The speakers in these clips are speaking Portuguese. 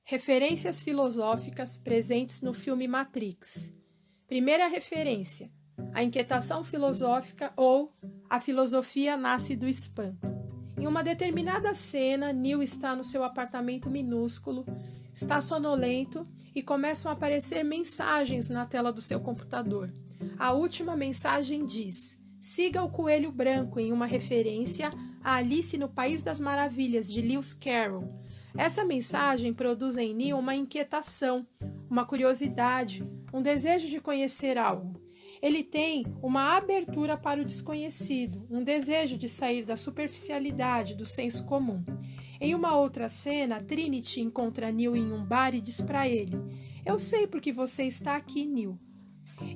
Referências filosóficas presentes no filme Matrix. Primeira referência: a inquietação filosófica ou a filosofia nasce do espanto. Em uma determinada cena, Neo está no seu apartamento minúsculo, está sonolento e começam a aparecer mensagens na tela do seu computador. A última mensagem diz: siga o coelho branco, em uma referência a Alice no País das Maravilhas, de Lewis Carroll. Essa mensagem produz em Neo uma inquietação, uma curiosidade, um desejo de conhecer algo. Ele tem uma abertura para o desconhecido, um desejo de sair da superficialidade, do senso comum. Em uma outra cena, Trinity encontra Neo em um bar e diz para ele: eu sei por que você está aqui, Neo.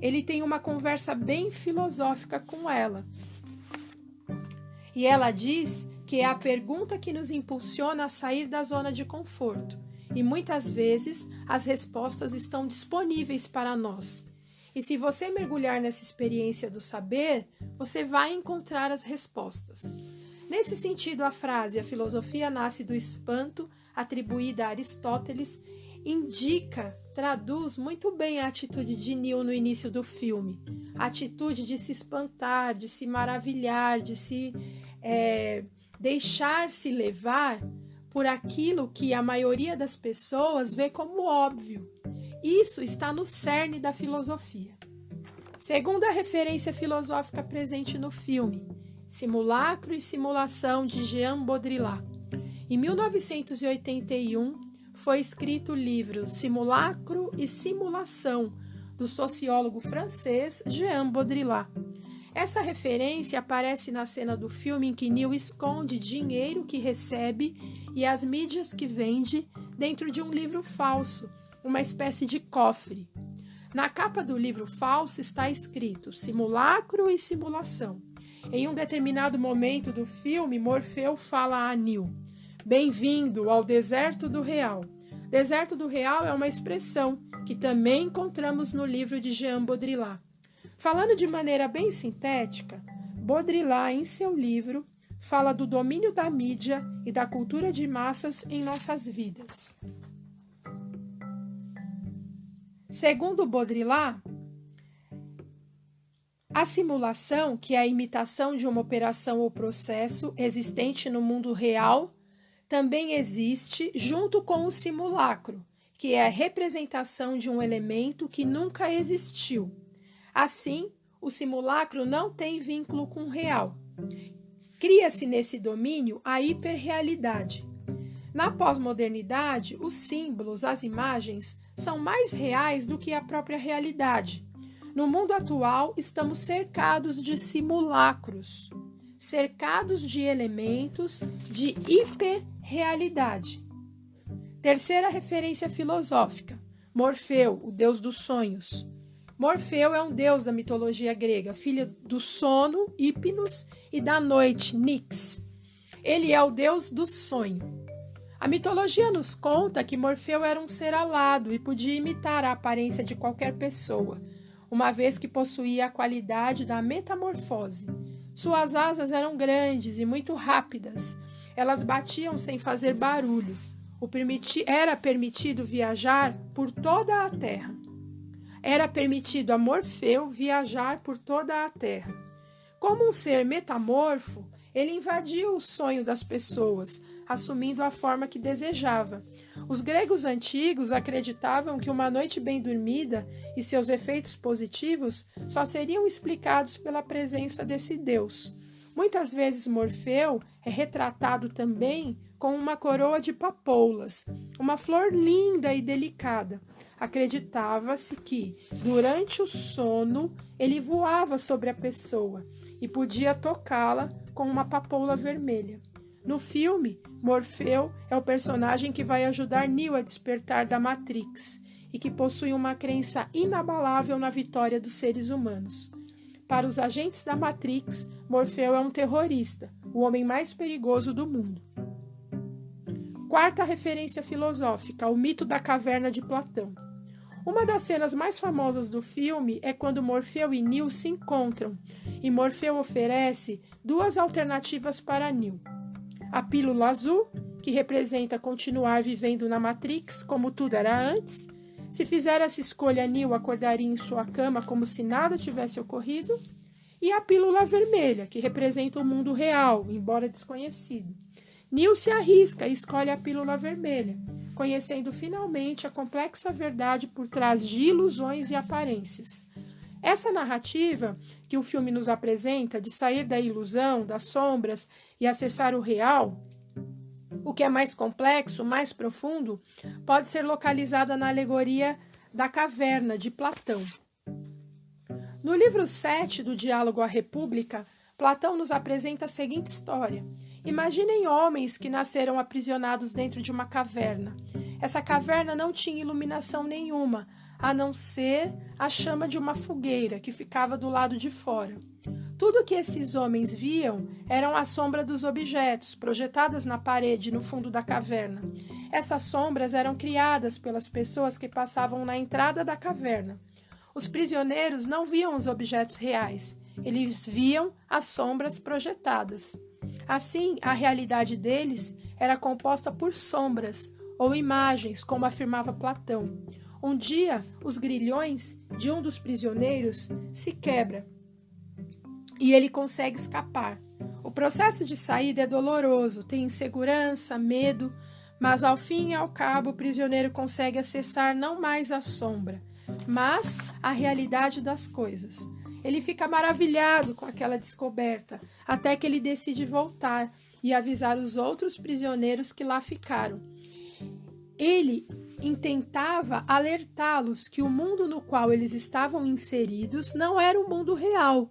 Ele tem uma conversa bem filosófica com ela. E ela diz que é a pergunta que nos impulsiona a sair da zona de conforto. E muitas vezes as respostas estão disponíveis para nós. E se você mergulhar nessa experiência do saber, você vai encontrar as respostas. Nesse sentido, a frase "a filosofia nasce do espanto", atribuída a Aristóteles, traduz muito bem a atitude de Neo no início do filme. A atitude de se espantar, de se maravilhar, de se deixar-se levar por aquilo que a maioria das pessoas vê como óbvio. Isso está no cerne da filosofia. Segunda referência filosófica presente no filme: Simulacro e Simulação, de Jean Baudrillard. Em 1981, foi escrito o livro Simulacro e Simulação, do sociólogo francês Jean Baudrillard. Essa referência aparece na cena do filme em que Neo esconde dinheiro que recebe e as mídias que vende dentro de um livro falso, uma espécie de cofre. Na capa do livro falso está escrito Simulacro e Simulação. Em um determinado momento do filme, Morfeu fala a Neo: bem-vindo ao deserto do real. Deserto do real é uma expressão que também encontramos no livro de Jean Baudrillard. Falando de maneira bem sintética, Baudrillard, em seu livro, fala do domínio da mídia e da cultura de massas em nossas vidas. Segundo Baudrillard, a simulação, que é a imitação de uma operação ou processo existente no mundo real, também existe junto com o simulacro, que é a representação de um elemento que nunca existiu. Assim, o simulacro não tem vínculo com o real. Cria-se nesse domínio a hiperrealidade. Na pós-modernidade, os símbolos, as imagens, são mais reais do que a própria realidade. No mundo atual, estamos cercados de simulacros, cercados de elementos de hiperrealidade. Terceira referência filosófica: Morfeu, o deus dos sonhos. Morfeu é um deus da mitologia grega, filho do sono, Hipnos, e da noite, Nix. Ele é o deus do sonho. A mitologia nos conta que Morfeu era um ser alado e podia imitar a aparência de qualquer pessoa, uma vez que possuía a qualidade da metamorfose. Suas asas eram grandes e muito rápidas. Elas batiam sem fazer barulho. Era permitido viajar por toda a terra. Era permitido a Morfeu viajar por toda a terra. Como um ser metamorfo, ele invadia o sonho das pessoas, assumindo a forma que desejava. Os gregos antigos acreditavam que uma noite bem dormida e seus efeitos positivos só seriam explicados pela presença desse deus. Muitas vezes Morfeu é retratado também com uma coroa de papoulas, uma flor linda e delicada. Acreditava-se que, durante o sono, ele voava sobre a pessoa e podia tocá-la com uma papoula vermelha. No filme, Morfeu é o personagem que vai ajudar Neo a despertar da Matrix e que possui uma crença inabalável na vitória dos seres humanos. Para os agentes da Matrix, Morfeu é um terrorista, o homem mais perigoso do mundo. Quarta referência filosófica: o mito da caverna de Platão. Uma das cenas mais famosas do filme é quando Morfeu e Neo se encontram, e Morfeu oferece duas alternativas para Neo: a pílula azul que representa continuar vivendo na Matrix como tudo era antes. Se fizer essa escolha, Neo acordaria em sua cama como se nada tivesse ocorrido. E a pílula vermelha, que representa o mundo real, embora desconhecido. Neo se arrisca e escolhe a pílula vermelha, conhecendo finalmente a complexa verdade por trás de ilusões e aparências. Essa narrativa que o filme nos apresenta de sair da ilusão, das sombras e acessar o real, o que é mais complexo, mais profundo, pode ser localizada na alegoria da caverna de Platão. No livro 7 do Diálogo à República, Platão nos apresenta a seguinte história. Imaginem homens que nasceram aprisionados dentro de uma caverna. Essa caverna não tinha iluminação nenhuma, a não ser a chama de uma fogueira que ficava do lado de fora. Tudo que esses homens viam eram a sombra dos objetos, projetadas na parede no fundo da caverna. Essas sombras eram criadas pelas pessoas que passavam na entrada da caverna. Os prisioneiros não viam os objetos reais, eles viam as sombras projetadas. Assim, a realidade deles era composta por sombras ou imagens, como afirmava Platão. Um dia, os grilhões de um dos prisioneiros se quebra e ele consegue escapar. O processo de saída é doloroso, tem insegurança, medo, mas ao fim e ao cabo o prisioneiro consegue acessar não mais a sombra, mas a realidade das coisas. Ele fica maravilhado com aquela descoberta, até que ele decide voltar e avisar os outros prisioneiros que lá ficaram. Ele intentava alertá-los que o mundo no qual eles estavam inseridos não era o mundo real.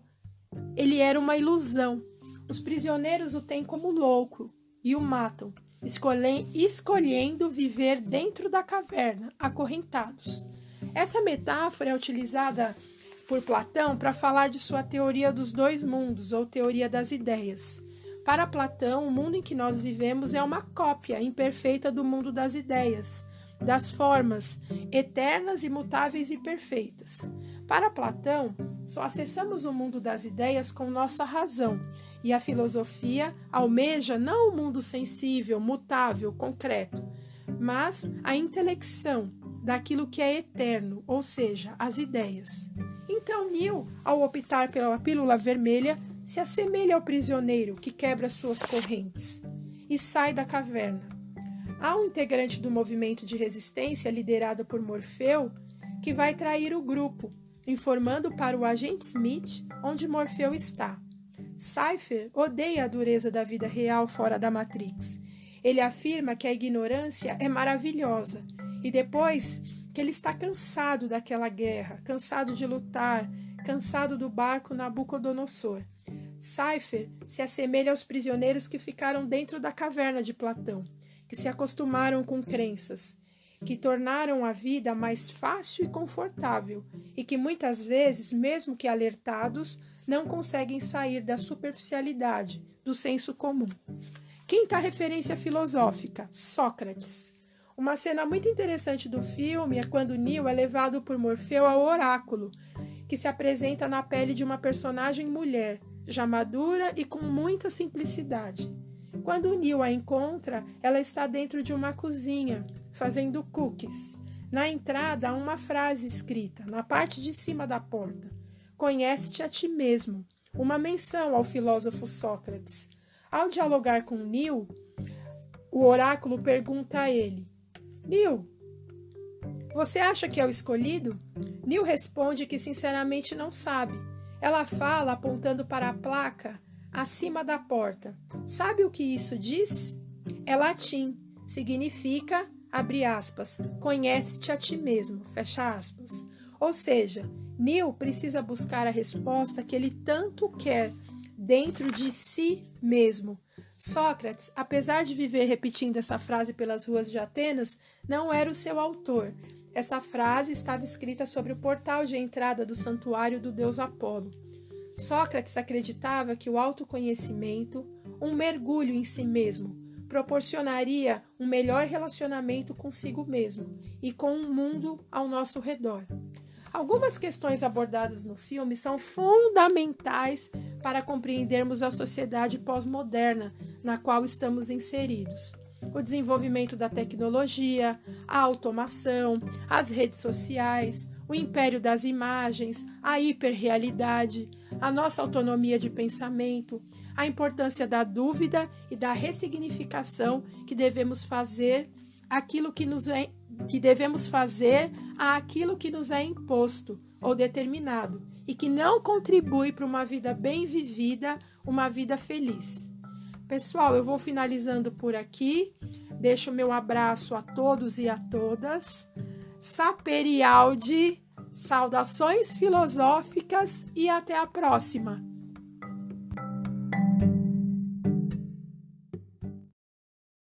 Ele era uma ilusão. Os prisioneiros o têm como louco e o matam, escolhendo viver dentro da caverna, acorrentados. Essa metáfora é utilizada por Platão para falar de sua teoria dos dois mundos, ou teoria das ideias. Para Platão, o mundo em que nós vivemos é uma cópia imperfeita do mundo das ideias, das formas eternas, imutáveis e perfeitas. Para Platão, só acessamos o mundo das ideias com nossa razão, e a filosofia almeja não o mundo sensível, mutável, concreto, mas a intelecção daquilo que é eterno, ou seja, as ideias. Então, Neo, ao optar pela pílula vermelha, se assemelha ao prisioneiro que quebra suas correntes e sai da caverna. Há um integrante do movimento de resistência liderado por Morfeu que vai trair o grupo, informando para o agente Smith onde Morfeu está. Cypher odeia a dureza da vida real fora da Matrix. Ele afirma que a ignorância é maravilhosa e depois que ele está cansado daquela guerra, cansado de lutar, cansado do barco Nabucodonosor. Cypher se assemelha aos prisioneiros que ficaram dentro da caverna de Platão, que se acostumaram com crenças, que tornaram a vida mais fácil e confortável e que muitas vezes, mesmo que alertados, não conseguem sair da superficialidade, do senso comum. Quinta referência filosófica, Sócrates. Uma cena muito interessante do filme é quando Neo é levado por Morfeu ao oráculo, que se apresenta na pele de uma personagem mulher, já madura e com muita simplicidade. Quando Neo a encontra, ela está dentro de uma cozinha, fazendo cookies. Na entrada há uma frase escrita, na parte de cima da porta. Conhece-te a ti mesmo, uma menção ao filósofo Sócrates. Ao dialogar com Neo, o oráculo pergunta a ele: Neo, você acha que é o escolhido? Neo responde que sinceramente não sabe. Ela fala apontando para a placa acima da porta. Sabe o que isso diz? É latim. Significa, abre aspas, conhece-te a ti mesmo, fecha aspas. Ou seja, Neo precisa buscar a resposta que ele tanto quer dentro de si mesmo. Sócrates, apesar de viver repetindo essa frase pelas ruas de Atenas, não era o seu autor. Essa frase estava escrita sobre o portal de entrada do santuário do deus Apolo. Sócrates acreditava que o autoconhecimento, um mergulho em si mesmo, proporcionaria um melhor relacionamento consigo mesmo e com o mundo ao nosso redor. Algumas questões abordadas no filme são fundamentais para compreendermos a sociedade pós-moderna na qual estamos inseridos. o desenvolvimento da tecnologia, a automação, as redes sociais, o império das imagens, a hiperrealidade, a nossa autonomia de pensamento, a importância da dúvida e da ressignificação que devemos fazer aquilo que devemos fazer àquilo que nos é imposto ou determinado e que não contribui para uma vida bem vivida, uma vida feliz. Pessoal, eu vou finalizando por aqui. Deixo o meu abraço a todos e a todas. Saperialdi, saudações filosóficas e até a próxima.